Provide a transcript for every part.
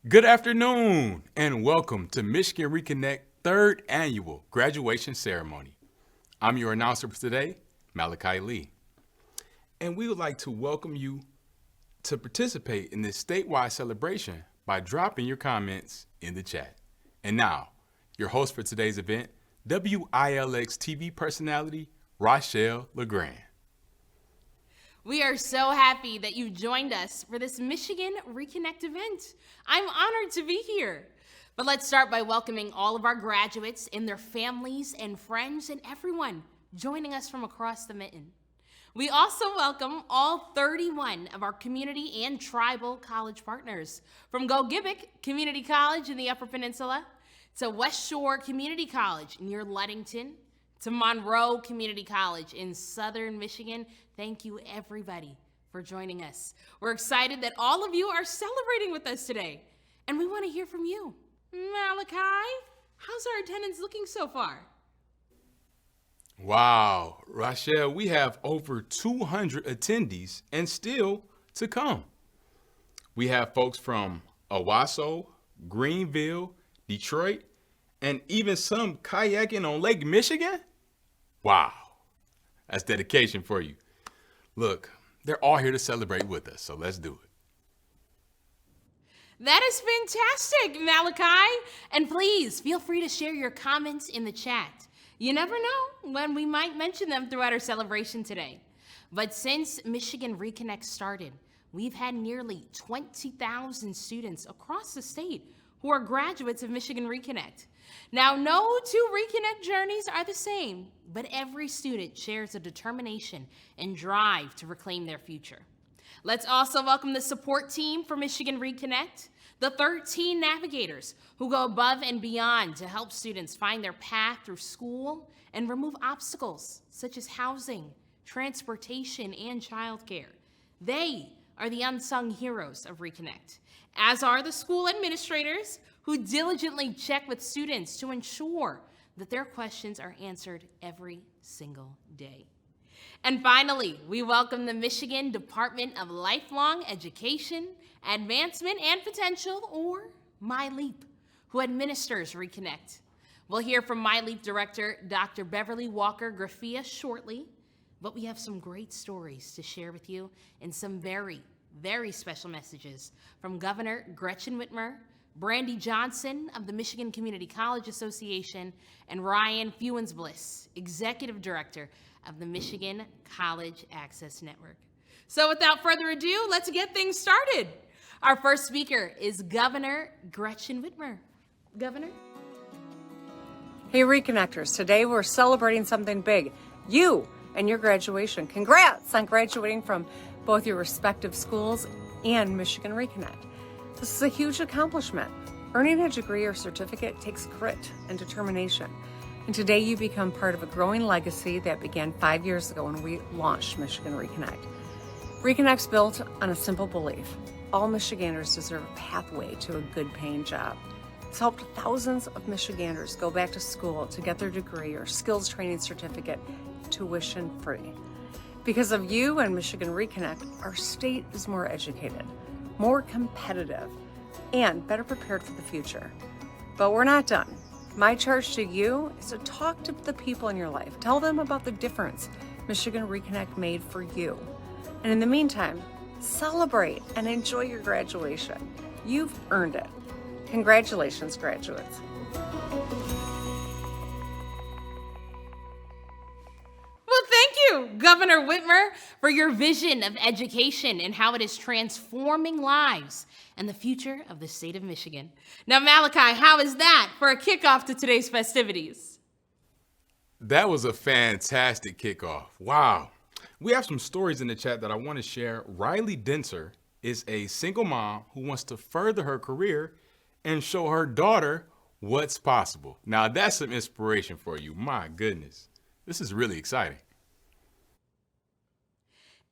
Good afternoon and welcome to Michigan Reconnect third annual graduation ceremony. I'm your announcer for today, Malachi Lee. And we would like to welcome you to participate in this statewide celebration by dropping your comments in the chat. And now, your host for today's event, WILX TV personality, Rochelle LeGrand. We are so happy that you joined us for this Michigan Reconnect event. I'm honored to be here. But let's start by welcoming all of our graduates and their families and friends and everyone joining us from across the mitten. We also welcome all 31 of our community and tribal college partners, from Gogebic Community College in the Upper Peninsula, to West Shore Community College near Ludington, to Monroe Community College in Southern Michigan. Thank you, everybody, for joining us. We're excited that all of you are celebrating with us today, and we want to hear from you. Malachi, how's our attendance looking so far? Wow, Rochelle, we have over 200 attendees and still to come. We have folks from Owasso, Greenville, Detroit, and even some kayaking on Lake Michigan. Wow, that's dedication for you. Look, they're all here to celebrate with us, so let's do it. That is fantastic, Malachi. And please feel free to share your comments in the chat. You never know when we might mention them throughout our celebration today. But since Michigan Reconnect started, we've had nearly 20,000 students across the state who are graduates of Michigan Reconnect. Now, no two Reconnect journeys are the same, but every student shares a determination and drive to reclaim their future. Let's also welcome the support team for Michigan Reconnect, the 13 navigators who go above and beyond to help students find their path through school and remove obstacles such as housing, transportation, and childcare. They are the unsung heroes of Reconnect, as are the school administrators who diligently check with students to ensure that their questions are answered every single day. And finally, we welcome the Michigan Department of Lifelong Education, Advancement, and Potential, or MiLEAP, who administers Reconnect. We'll hear from MiLEAP Director Dr. Beverly Walker-Graffia shortly, but we have some great stories to share with you and some very, very special messages from Governor Gretchen Whitmer, Brandy Johnson of the Michigan Community College Association, and Ryan Fewensbliss, Executive Director of the Michigan College Access Network. So without further ado, let's get things started. Our first speaker is Governor Gretchen Whitmer. Governor? Hey Reconnectors, today we're celebrating something big. You and your graduation. Congrats on graduating from both your respective schools and Michigan Reconnect. This is a huge accomplishment. Earning a degree or certificate takes grit and determination. And today you become part of a growing legacy that began 5 years ago when we launched Michigan Reconnect. Reconnect's built on a simple belief. All Michiganders deserve a pathway to a good paying job. It's helped thousands of Michiganders go back to school to get their degree or skills training certificate tuition free. Because of you and Michigan Reconnect, our state is more educated, more competitive, and better prepared for the future. But we're not done. My charge to you is to talk to the people in your life. Tell them about the difference Michigan Reconnect made for you. And in the meantime, celebrate and enjoy your graduation. You've earned it. Congratulations, graduates. Thank you, Governor Whitmer, for your vision of education and how it is transforming lives and the future of the state of Michigan. Now, Malachi, how is that for a kickoff to today's festivities? That was a fantastic kickoff. Wow. We have some stories in the chat that I want to share. Riley Denser is a single mom who wants to further her career and show her daughter what's possible. Now, that's some inspiration for you. My goodness. This is really exciting.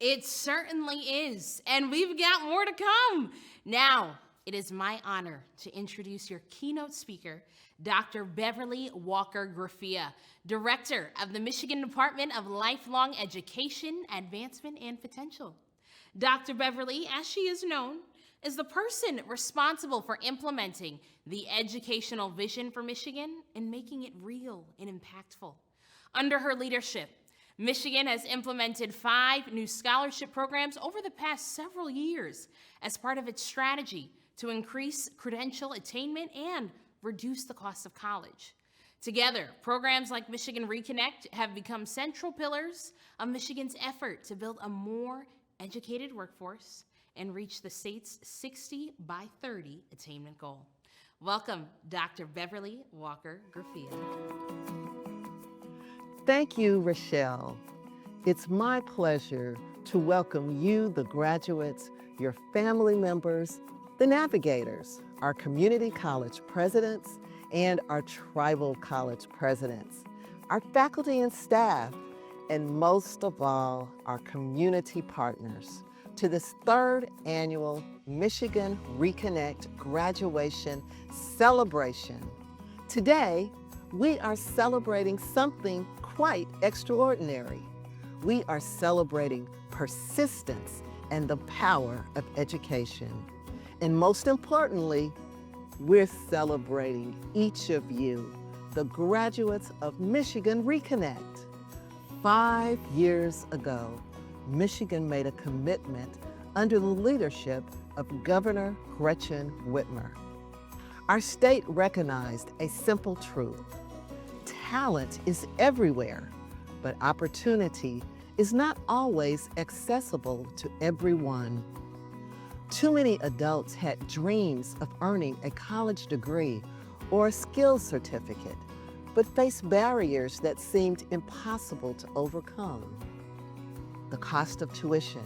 It certainly is, and we've got more to come. Now, it is my honor to introduce your keynote speaker, Dr. Beverly Walker-Graffia, Director of the Michigan Department of Lifelong Education, Advancement, and Potential. Dr. Beverly, as she is known, is the person responsible for implementing the educational vision for Michigan and making it real and impactful. Under her leadership, Michigan has implemented 5 new scholarship programs over the past several years as part of its strategy to increase credential attainment and reduce the cost of college. Together, programs like Michigan Reconnect have become central pillars of Michigan's effort to build a more educated workforce and reach the state's 60 by 30 attainment goal. Welcome, Dr. Beverly Walker-Graffia. Thank you, Rochelle. It's my pleasure to welcome you, the graduates, your family members, the navigators, our community college presidents, and our tribal college presidents, our faculty and staff, and most of all, our community partners to this 3rd annual Michigan Reconnect Graduation celebration. Today, we are celebrating something quite extraordinary. We are celebrating persistence and the power of education. And most importantly, we're celebrating each of you, the graduates of Michigan Reconnect. 5 years ago, Michigan made a commitment under the leadership of Governor Gretchen Whitmer. Our state recognized a simple truth. Talent is everywhere, but opportunity is not always accessible to everyone. Too many adults had dreams of earning a college degree or a skills certificate, but faced barriers that seemed impossible to overcome. The cost of tuition,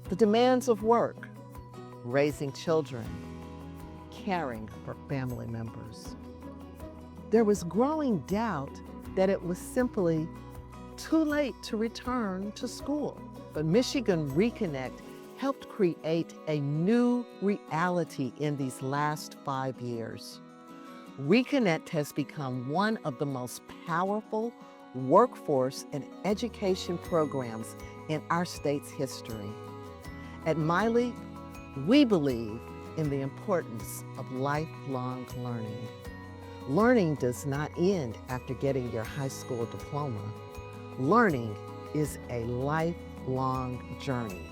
the demands of work, raising children, caring for family members. There was growing doubt that it was simply too late to return to school. But Michigan Reconnect helped create a new reality in these last 5 years. Reconnect has become one of the most powerful workforce and education programs in our state's history. At MiLEAP, we believe in the importance of lifelong learning. Learning does not end after getting your high school diploma. Learning is a lifelong journey,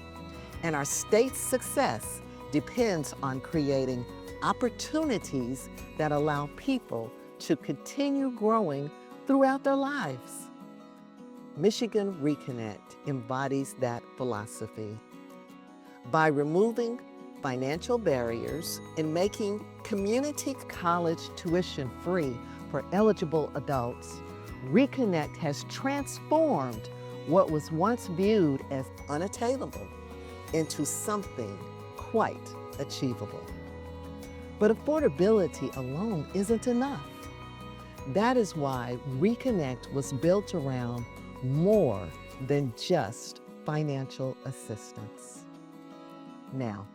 and our state's success depends on creating opportunities that allow people to continue growing throughout their lives. Michigan Reconnect embodies that philosophy. By removing financial barriers and making community college tuition free for eligible adults, Reconnect has transformed what was once viewed as unattainable into something quite achievable. But affordability alone isn't enough. That is why Reconnect was built around more than just financial assistance. Now,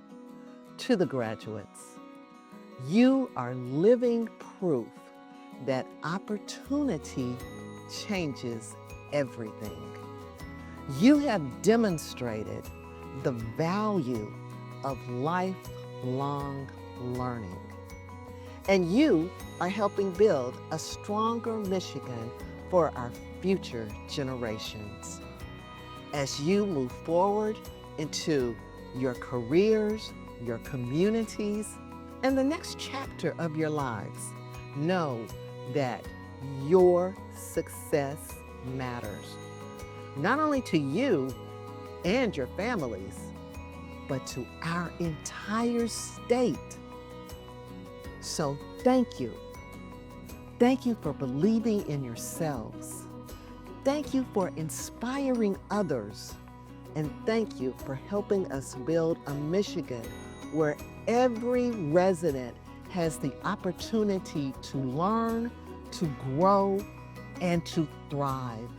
to the graduates, you are living proof that opportunity changes everything. You have demonstrated the value of lifelong learning. And you are helping build a stronger Michigan for our future generations. As you move forward into your careers, your communities, and the next chapter of your lives, know that your success matters, not only to you and your families, but to our entire state. So thank you. Thank you for believing in yourselves. Thank you for inspiring others. And thank you for helping us build a Michigan where every resident has the opportunity to learn, to grow, and to thrive.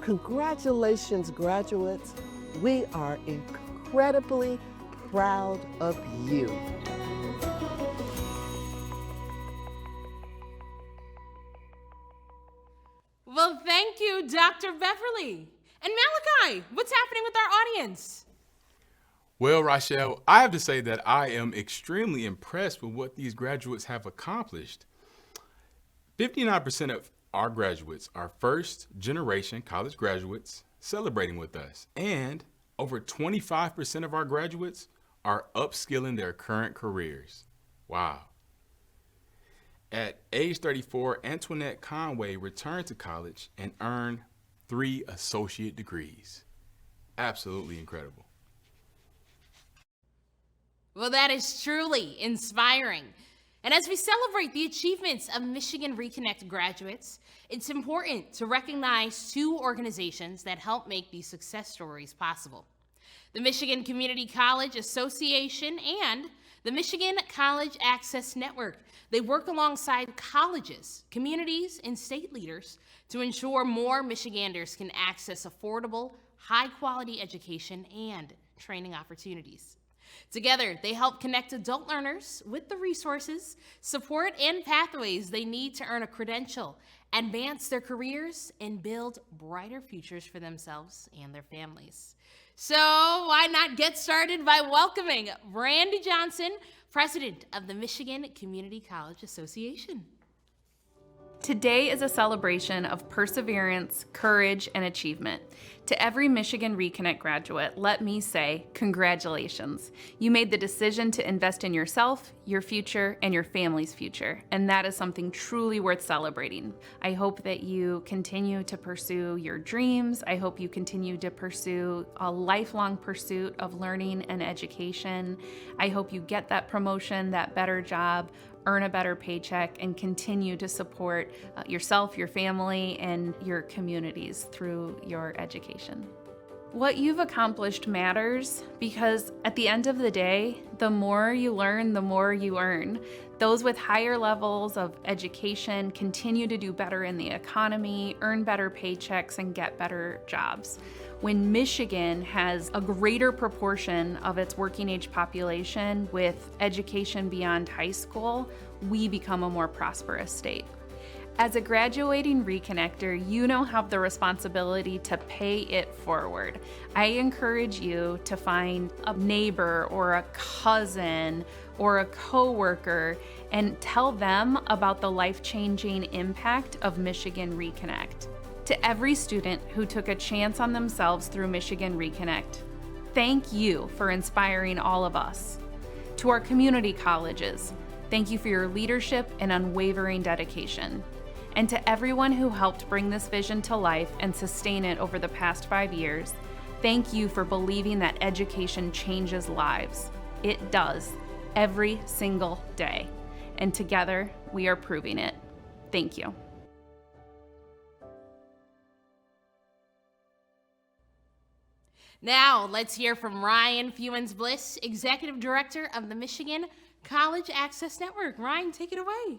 Congratulations, graduates. We are incredibly proud of you. Well, thank you, Dr. Beverly. And Malachi, what's happening with our audience? Well, Rochelle, I have to say that I am extremely impressed with what these graduates have accomplished. 59% of our graduates are first generation college graduates celebrating with us, and over 25% of our graduates are upskilling their current careers. Wow. At age 34, Antoinette Conway returned to college and earned 3 associate degrees. Absolutely incredible. Well, that is truly inspiring. And as we celebrate the achievements of Michigan Reconnect graduates, it's important to recognize 2 organizations that help make these success stories possible: the Michigan Community College Association and the Michigan College Access Network. They work alongside colleges, communities, and state leaders to ensure more Michiganders can access affordable, high-quality education and training opportunities. Together, they help connect adult learners with the resources, support, and pathways they need to earn a credential, advance their careers, and build brighter futures for themselves and their families. So why not get started by welcoming Brandy Johnson, President of the Michigan Community College Association. Today is a celebration of perseverance, courage, and achievement. To every Michigan Reconnect graduate, let me say congratulations. You made the decision to invest in yourself, your future, and your family's future, and that is something truly worth celebrating. I hope that you continue to pursue your dreams. I hope you continue to pursue a lifelong pursuit of learning and education. I hope you get that promotion, that better job, earn a better paycheck, and continue to support yourself, your family, and your communities through your education. What you've accomplished matters because at the end of the day, the more you learn, the more you earn. Those with higher levels of education continue to do better in the economy, earn better paychecks, and get better jobs. When Michigan has a greater proportion of its working age population with education beyond high school, we become a more prosperous state. As a graduating Reconnector, you now have the responsibility to pay it forward. I encourage you to find a neighbor or a cousin or a coworker and tell them about the life-changing impact of Michigan Reconnect. To every student who took a chance on themselves through Michigan Reconnect, thank you for inspiring all of us. To our community colleges, thank you for your leadership and unwavering dedication. And to everyone who helped bring this vision to life and sustain it over the past 5 years, thank you for believing that education changes lives. It does, every single day. And together, we are proving it. Thank you. Now, let's hear from Ryan Fewens-Bliss, Executive Director of the Michigan College Access Network. Ryan, take it away.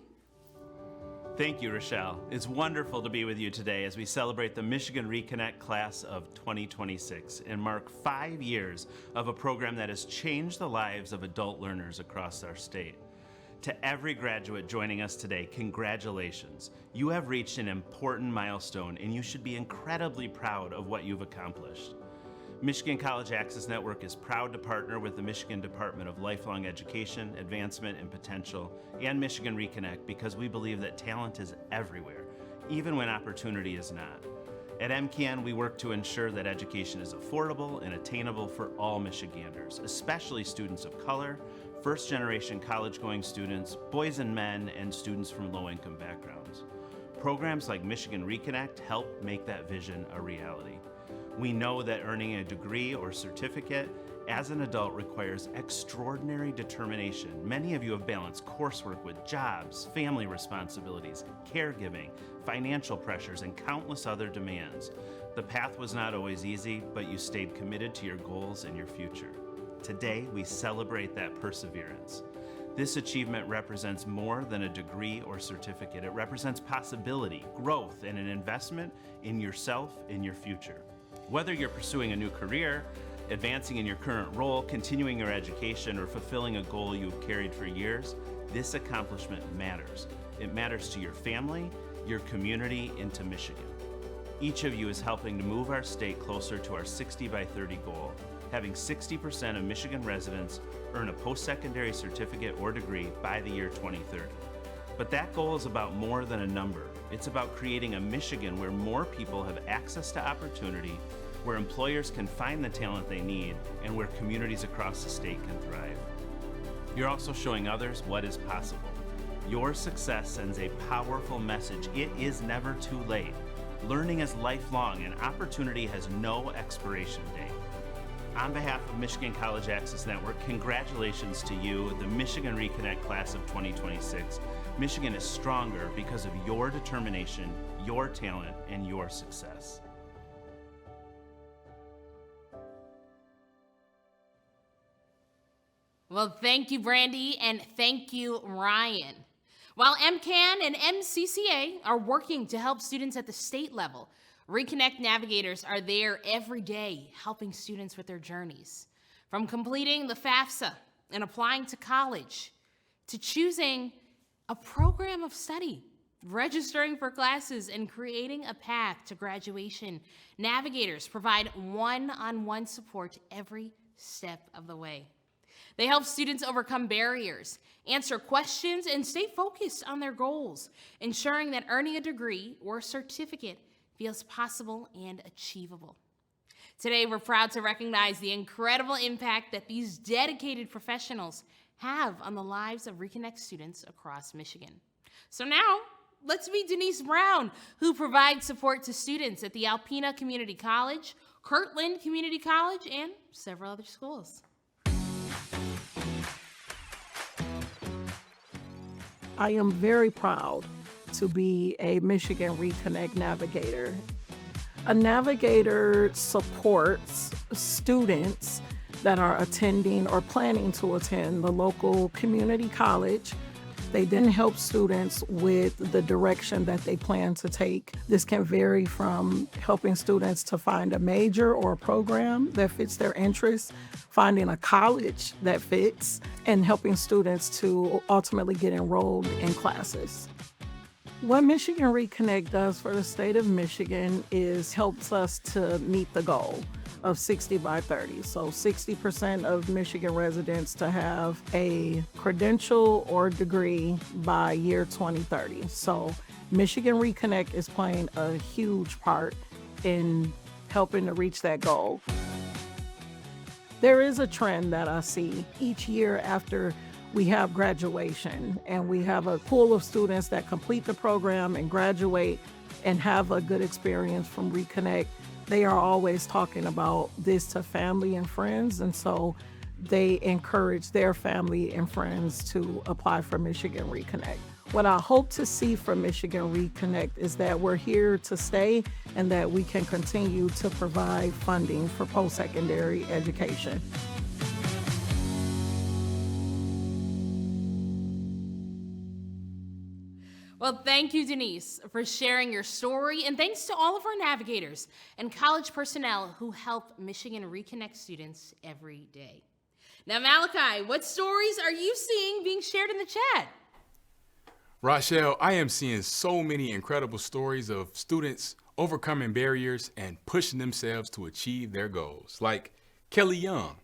Thank you, Rochelle. It's wonderful to be with you today as we celebrate the Michigan Reconnect class of 2026 and mark 5 years of a program that has changed the lives of adult learners across our state. To every graduate joining us today, congratulations. You have reached an important milestone and you should be incredibly proud of what you've accomplished. Michigan College Access Network is proud to partner with the Michigan Department of Lifelong Education, Advancement, and Potential, and Michigan Reconnect because we believe that talent is everywhere, even when opportunity is not. At MCAN, we work to ensure that education is affordable and attainable for all Michiganders, especially students of color, first-generation college-going students, boys and men, and students from low-income backgrounds. Programs like Michigan Reconnect help make that vision a reality. We know that earning a degree or certificate as an adult requires extraordinary determination. Many of you have balanced coursework with jobs, family responsibilities, caregiving, financial pressures, and countless other demands. The path was not always easy, but you stayed committed to your goals and your future. Today, we celebrate that perseverance. This achievement represents more than a degree or certificate. It represents possibility, growth, and an investment in yourself and your future. Whether you're pursuing a new career, advancing in your current role, continuing your education, or fulfilling a goal you've carried for years, this accomplishment matters. It matters to your family, your community, and to Michigan. Each of you is helping to move our state closer to our 60 by 30 goal. having 60% of Michigan residents earn a post-secondary certificate or degree by the year 2030. But that goal is about more than a number. It's about creating a Michigan where more people have access to opportunity, where employers can find the talent they need, and where communities across the state can thrive. You're also showing others what is possible. Your success sends a powerful message. It is never too late. Learning is lifelong, and opportunity has no expiration date. On behalf of Michigan College Access Network, congratulations to you, the Michigan Reconnect Class of 2026. Michigan is stronger because of your determination, your talent, and your success. Well, thank you, Brandy, and thank you, Ryan. While MCAN and MCCA are working to help students at the state level, Reconnect navigators are there every day helping students with their journeys. From completing the FAFSA and applying to college, to choosing a program of study, registering for classes, and creating a path to graduation, navigators provide one-on-one support every step of the way. They help students overcome barriers, answer questions, and stay focused on their goals, ensuring that earning a degree or certificate feels possible and achievable. Today, we're proud to recognize the incredible impact that these dedicated professionals have on the lives of Reconnect students across Michigan. So now, let's meet Denise Brown, who provides support to students at the Alpena Community College, Kirtland Community College, and several other schools. I am very proud to be a Michigan Reconnect navigator. A navigator supports students that are attending or planning to attend the local community college. They then help students with the direction that they plan to take. This can vary from helping students to find a major or a program that fits their interests, finding a college that fits, and helping students to ultimately get enrolled in classes. What Michigan Reconnect does for the state of Michigan is helps us to meet the goal of 60 by 30. So 60% of Michigan residents to have a credential or degree by year 2030. So Michigan Reconnect is playing a huge part in helping to reach that goal. There is a trend that I see each year after we have graduation and we have a pool of students that complete the program and graduate and have a good experience from Reconnect. They are always talking about this to family and friends, and so they encourage their family and friends to apply for Michigan Reconnect. What I hope to see from Michigan Reconnect is that we're here to stay and that we can continue to provide funding for post-secondary education. Well, thank you, Denise, for sharing your story, and thanks to all of our navigators and college personnel who help Michigan Reconnect students every day. Now, Malachi, what stories are you seeing being shared in the chat? Rochelle, I am seeing so many incredible stories of students overcoming barriers and pushing themselves to achieve their goals. Like Kelly Young,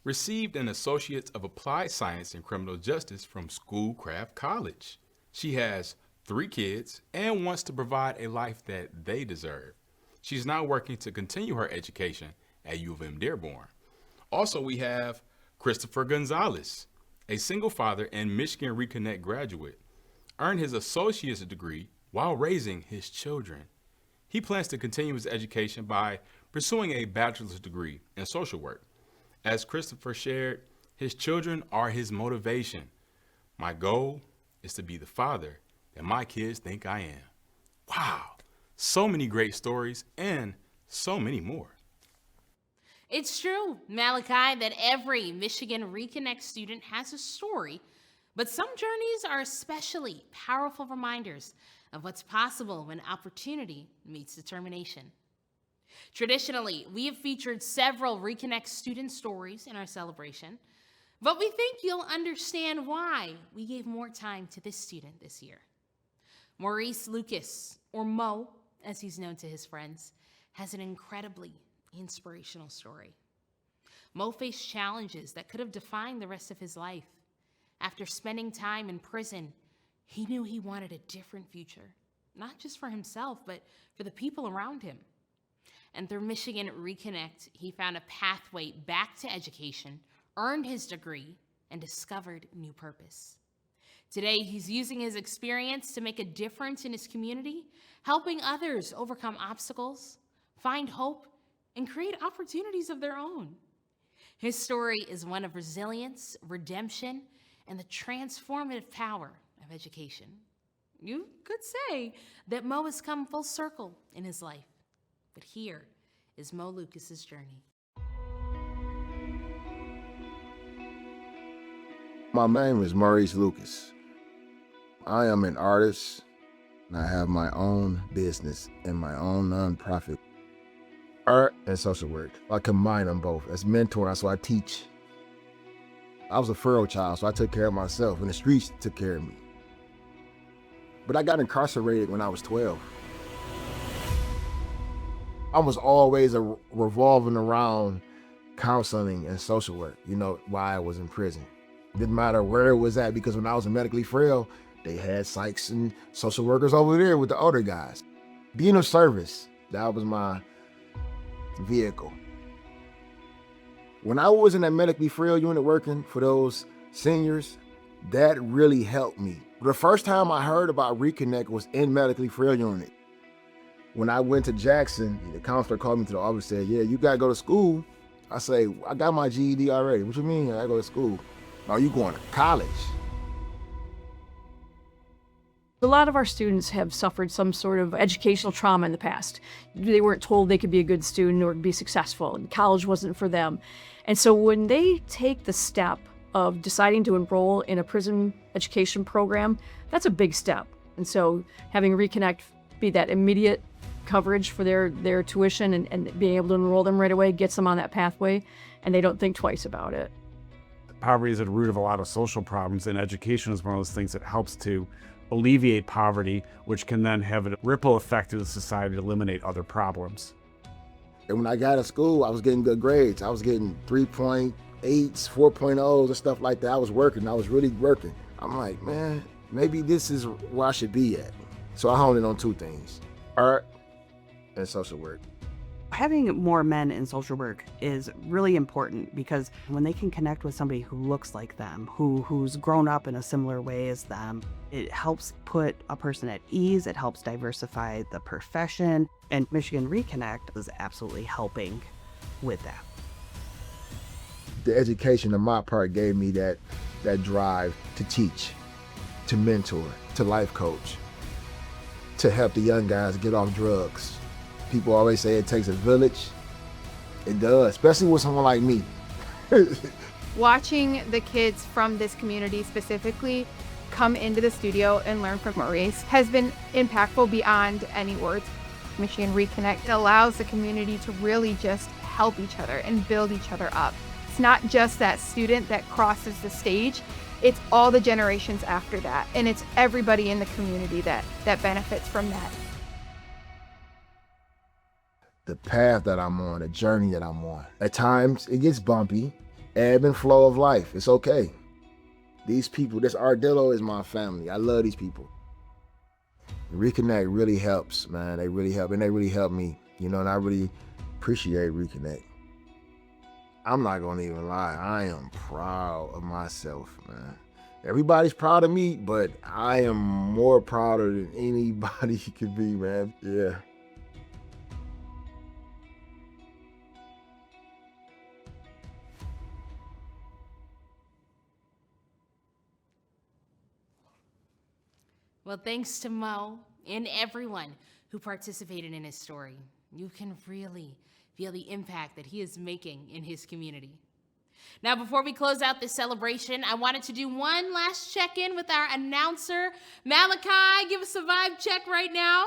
received an Associates of Applied Science in Criminal Justice from Schoolcraft College. She has 3 kids and wants to provide a life that they deserve. She's now working to continue her education at U of M Dearborn. Also, we have Christopher Gonzalez, a single father and Michigan Reconnect graduate, earned his associate's degree while raising his children. He plans to continue his education by pursuing a bachelor's degree in social work. As Christopher shared, his children are his motivation. My goal is to be the father that my kids think I am. Wow, so many great stories and so many more. It's true, Malachi, that every Michigan Reconnect student has a story, but some journeys are especially powerful reminders of what's possible when opportunity meets determination. Traditionally, we have featured several Reconnect student stories in our celebration, but we think you'll understand why we gave more time to this student this year. Maurice Lucas, or Mo, as he's known to his friends, has an incredibly inspirational story. Mo faced challenges that could have defined the rest of his life. After spending time in prison, he knew he wanted a different future, not just for himself, but for the people around him. And through Michigan Reconnect, he found a pathway back to education, earned his degree, and discovered new purpose. Today, he's using his experience to make a difference in his community, helping others overcome obstacles, find hope, and create opportunities of their own. His story is one of resilience, redemption, and the transformative power of education. You could say that Mo has come full circle in his life, but here is Mo Lucas's journey. My name is Maurice Lucas. I am an artist, and I have my own business and my own nonprofit. Art and social work. I combine them both. As mentor, so I teach. I was a feral child, so I took care of myself, and the streets took care of me. But I got incarcerated when I was 12. I was always revolving around counseling and social work, while I was in prison. Didn't matter where it was at, because when I was medically frail, they had psychs and social workers over there with the older guys. Being of service, that was my vehicle. When I was in that medically frail unit working for those seniors, that really helped me. The first time I heard about Reconnect was in medically frail unit. When I went to Jackson, the counselor called me to the office and said, "Yeah, you gotta go to school." I say, "I got my GED already." "What you mean I gotta go to school?" "No, you going to college." A lot of our students have suffered some sort of educational trauma in the past. They weren't told they could be a good student or be successful, and college wasn't for them. And so when they take the step of deciding to enroll in a prison education program, that's a big step. And so having Reconnect be that immediate coverage for their tuition and being able to enroll them right away gets them on that pathway, and they don't think twice about it. Poverty is at the root of a lot of social problems, and education is one of those things that helps to alleviate poverty, which can then have a ripple effect through the society to eliminate other problems. And when I got to school, I was getting good grades. I was getting 3.8s, 4.0s, and stuff like that. I was working. I was really working. I'm like, man, maybe this is where I should be at. So I honed in on two things: art and social work. Having more men in social work is really important, because when they can connect with somebody who looks like them, who's grown up in a similar way as them, it helps put a person at ease. It helps diversify the profession, and Michigan Reconnect is absolutely helping with that. The education on my part gave me that drive to teach, to mentor, to life coach, to help the young guys get off drugs. People always say it takes a village. It does, especially with someone like me. Watching the kids from this community specifically come into the studio and learn from Maurice has been impactful beyond any words. Michigan Reconnect allows the community to really just help each other and build each other up. It's not just that student that crosses the stage, it's all the generations after that, and it's everybody in the community that benefits from that. The path that I'm on, the journey that I'm on. At times, it gets bumpy, ebb and flow of life. It's okay. These people, this Ardillo is my family. I love these people. Reconnect really helps, man. They really help, and they really help me, and I really appreciate Reconnect. I'm not gonna even lie, I am proud of myself, man. Everybody's proud of me, but I am more prouder than anybody could be, man. Yeah. Well, thanks to Mo and everyone who participated in his story. You can really feel the impact that he is making in his community. Now, before we close out this celebration, I wanted to do one last check-in with our announcer. Malachi, give us a vibe check right now.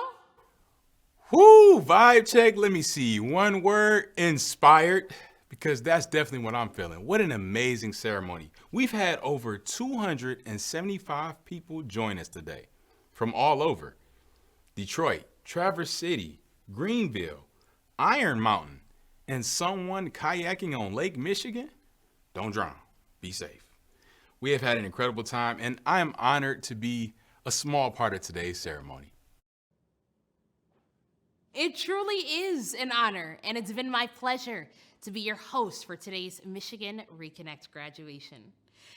Woo, vibe check. Let me see. One word: inspired, because that's definitely what I'm feeling. What an amazing ceremony. We've had over 275 people join us today from all over: Detroit, Traverse City, Greenville, Iron Mountain, and someone kayaking on Lake Michigan? Don't drown. Be safe. We have had an incredible time, and I am honored to be a small part of today's ceremony. It truly is an honor, and it's been my pleasure to be your host for today's Michigan Reconnect graduation.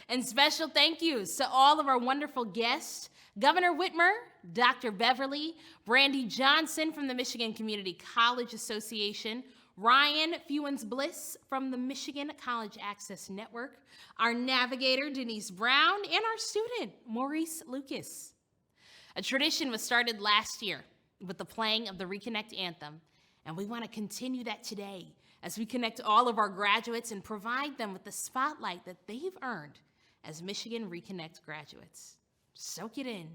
And special thank yous to all of our wonderful guests, Governor Whitmer, Dr. Beverly, Brandy Johnson from the Michigan Community College Association, Ryan Fewens-Bliss from the Michigan College Access Network, our navigator, Denise Brown, and our student, Maurice Lucas. A tradition was started last year with the playing of the Reconnect Anthem, and we want to continue that today as we connect all of our graduates and provide them with the spotlight that they've earned as Michigan Reconnect graduates. Soak it in.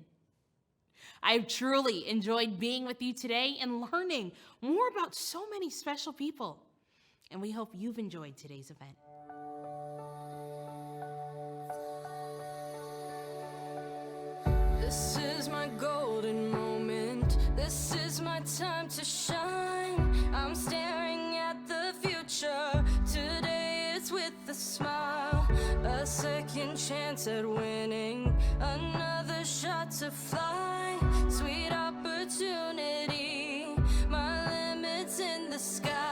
I've truly enjoyed being with you today and learning more about so many special people, and we hope you've enjoyed today's event. This is my golden moment. This is my time to shine. I'm staring at the future. Today it's with a smile. A second chance at winning. Another shot to fly. Sweet opportunity. My limit's in the sky.